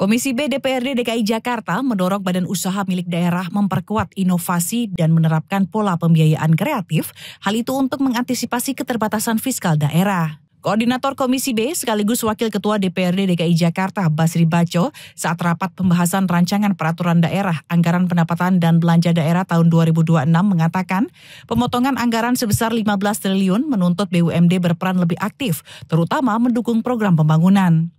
Komisi B DPRD DKI Jakarta mendorong badan usaha milik daerah memperkuat inovasi dan menerapkan pola pembiayaan kreatif, hal itu untuk mengantisipasi keterbatasan fiskal daerah. Koordinator Komisi B sekaligus Wakil Ketua DPRD DKI Jakarta Basri Baco saat rapat pembahasan rancangan peraturan daerah anggaran pendapatan dan belanja daerah tahun 2026 mengatakan pemotongan anggaran sebesar 15 triliun menuntut BUMD berperan lebih aktif, terutama mendukung program pembangunan.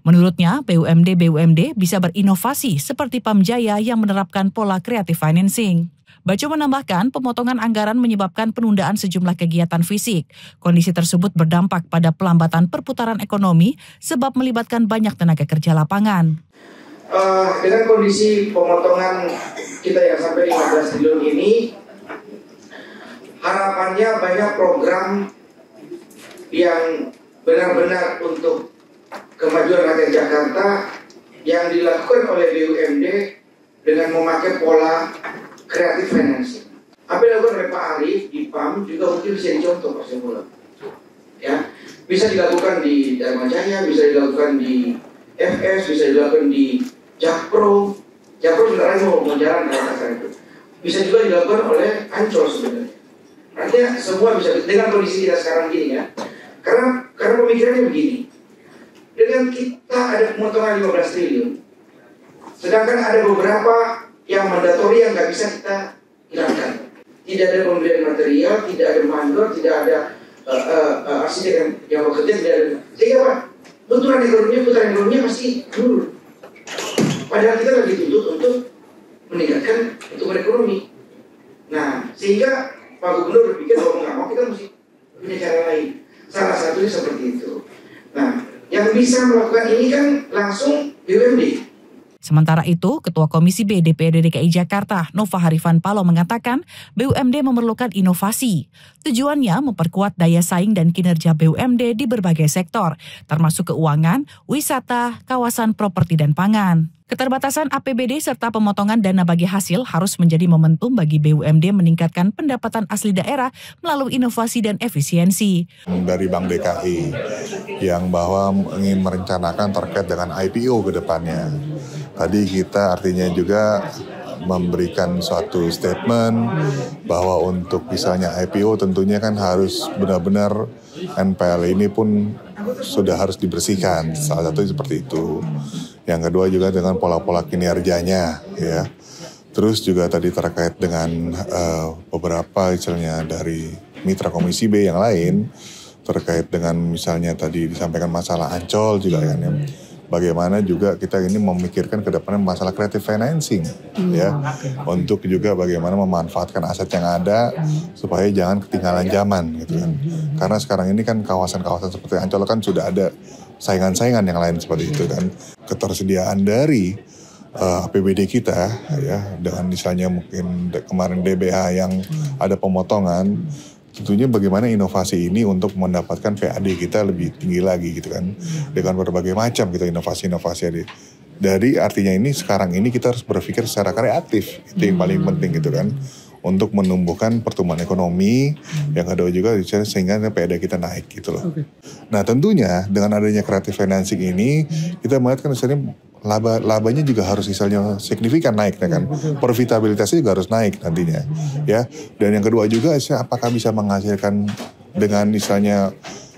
Menurutnya, BUMD bisa berinovasi seperti Pamjaya yang menerapkan pola creative financing. Baco menambahkan pemotongan anggaran menyebabkan penundaan sejumlah kegiatan fisik. Kondisi tersebut berdampak pada pelambatan perputaran ekonomi sebab melibatkan banyak tenaga kerja lapangan. Dengan kondisi pemotongan kita yang sampai 15 triliun ini, harapannya banyak program yang benar-benar untuk kemajuan rakyat Jakarta yang dilakukan oleh BUMD dengan memakai pola creative financing. Apa yang dilakukan oleh Pak Arief di PAM juga mungkin bisa dicontoh Pak Semula. Ya, bisa dilakukan di Dharma Jaya, bisa dilakukan di FS, bisa dilakukan di Jakpro. Jakpro sebenarnya mau jalan ke itu. Bisa juga dilakukan oleh Ancol sebenarnya. Artinya semua bisa dengan kondisi kita sekarang gini ya. Karena pemikirannya begini. Dengan kita ada pemotongan 15 triliun, sedangkan ada beberapa yang mandatori yang nggak bisa kita hilangkan. Tidak ada pembelian material, tidak ada mandor, tidak ada arsitek yang bekerja, tidak ada. Sehingga apa? Putaran ekonominya pasti turun. Padahal kita lagi tuntut untuk meningkatkan pertumbuhan ekonomi. Nah, sehingga Pak Gubernur berpikir bahwa nggak mau kita mesti punya cara lain. Salah satunya seperti itu. Nah, yang bisa melakukan ini kan langsung BUMD. Sementara itu, Ketua Komisi B DPRD DKI Jakarta, Nova Harifan Palo mengatakan BUMD memerlukan inovasi. Tujuannya memperkuat daya saing dan kinerja BUMD di berbagai sektor, termasuk keuangan, wisata, kawasan properti dan pangan. Keterbatasan APBD serta pemotongan dana bagi hasil harus menjadi momentum bagi BUMD meningkatkan pendapatan asli daerah melalui inovasi dan efisiensi. Dari Bank DKI yang bahwa ingin merencanakan terkait dengan IPO ke depannya. Tadi kita artinya juga memberikan suatu statement bahwa untuk misalnya IPO tentunya kan harus benar-benar NPL ini pun sudah harus dibersihkan. Salah satu seperti itu. Yang kedua juga dengan pola-pola kinerjanya, ya. Terus juga tadi terkait dengan beberapa misalnya dari mitra Komisi B yang lain terkait dengan misalnya tadi disampaikan masalah Ancol juga kan ya. Bagaimana juga kita ini memikirkan ke depannya masalah creative financing, ya, untuk juga bagaimana memanfaatkan aset yang ada supaya jangan ketinggalan zaman, gitu kan. Karena sekarang ini kan kawasan-kawasan seperti Ancol kan sudah ada saingan-saingan yang lain seperti itu kan. Ketersediaan dari APBD kita, ya, dengan misalnya mungkin kemarin DBH yang ada pemotongan. Tentunya bagaimana inovasi ini untuk mendapatkan PAD kita lebih tinggi lagi gitu kan. Dengan berbagai macam gitu inovasi-inovasi dari artinya ini sekarang ini kita harus berpikir secara kreatif. Itu yang paling penting gitu kan. Untuk menumbuhkan pertumbuhan ekonomi, yang kedua juga sehingga PAD kita naik gitu loh. Nah tentunya dengan adanya creative financing ini kita melihat kan misalnya labanya juga harus misalnya signifikan naik kan. Profitabilitasnya juga harus naik nantinya ya. Dan yang kedua juga apakah bisa menghasilkan dengan misalnya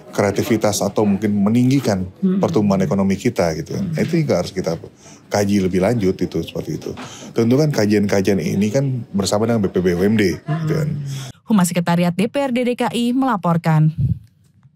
kreativitas atau mungkin meninggikan pertumbuhan ekonomi kita gitu kan. Itu juga harus kita kaji lebih lanjut itu seperti itu. Tentu kan kajian-kajian ini kan bersama dengan BPBUMD gitu kan. Humas Sekretariat DPRD DKI melaporkan.